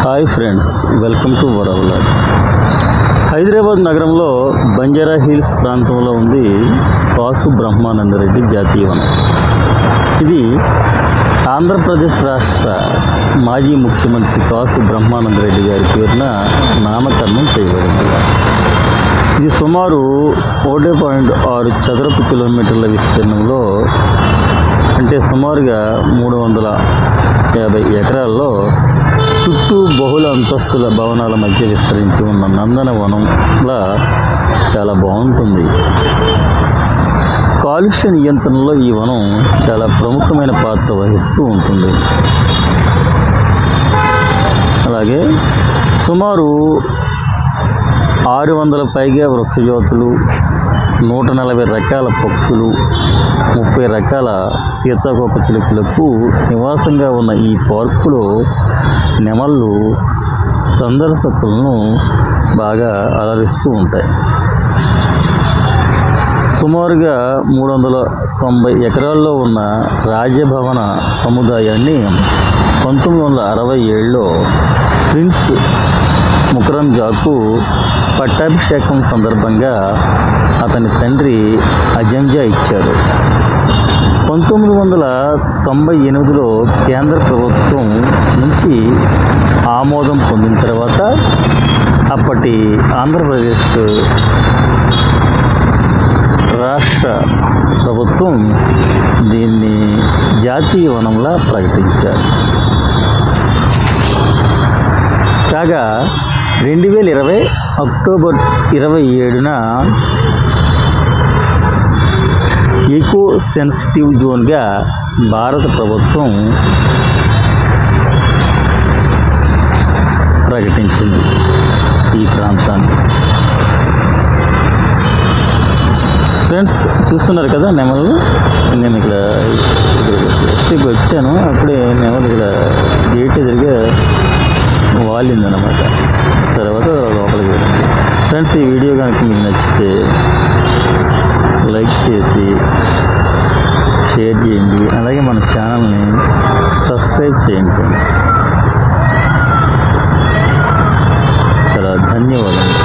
Hi friends, welcome to వరవ్లాగ్స్. హైదరాబాద్ నగరంలో Banjara hills ప్రాంతంలో ఉంది కాసు బ్రహ్మానందరెడ్డి జాతీయ వనం. ఇది ఆంధ్రప్రదేశ్ రాష్ట్ర మాజీ ముఖ్యమంత్రి కాసు బ్రహ్మానందరెడ్డి గారి పేరున నామకరణం చేయబడింది. ఇది సుమారు 1.6 చదరపు కిలోమీటర్ల విస్తీర్ణంలో, అంటే సుమారుగా 350 ఎకరాల్లో చుట్టూ బహుళ అంతస్తుల భవనాల మధ్య విస్తరించి ఉన్న నందనవనంలా చాలా బాగుంటుంది. కాలుష్య నియంత్రణలో ఈ వనం చాలా ప్రముఖమైన పాత్ర వహిస్తూ ఉంటుంది. అలాగే సుమారు 600 పైగా వృక్షజాతులు, 140 రకాల పక్షులు, 30 రకాల సీతాకోకచిలుకలకు నివాసంగా ఉన్న ఈ పార్కులో నెమళ్ళు సందర్శకులను బాగా అలరిస్తూ ఉంటాయి. సుమారుగా 390 ఎకరాల్లో ఉన్న రాజభవన సముదాయాన్ని 1967లో ప్రిన్స్ ముకరంజాకు పట్టాభిషేకం సందర్భంగా అతని తండ్రి అజంజా ఇచ్చారు. 1998లో కేంద్ర ప్రభుత్వం నుంచి ఆమోదం పొందిన తర్వాత అప్పటి ఆంధ్రప్రదేశ్ రాష్ట్ర ప్రభుత్వం దీన్ని జాతీయ వనంలా ప్రకటించారు. కాగా 2020 అక్టోబర్ 27న ఈకో సెన్సిటివ్ జోన్గా భారత ప్రభుత్వం ప్రకటించింది ఈ ప్రాంతాన్ని. ఫ్రెండ్స్, చూస్తున్నారు కదా నెమలు. నేను ఇక్కడ జస్ట్ వచ్చాను, అప్పుడే నెమలు ఇక్కడ గేట్ ఎదురుగా వాలిందనమాట. తర్వాత లోపలికి వెళ్ళింది. ఫ్రెండ్స్, ఈ వీడియో కనుక మీకు నచ్చితే లైక్ చేసి షేర్ చేయండి. అలాగే మన ఛానల్ని సబ్స్క్రైబ్ చేయండి ఫ్రెండ్స్. చాలా ధన్యవాదాలు.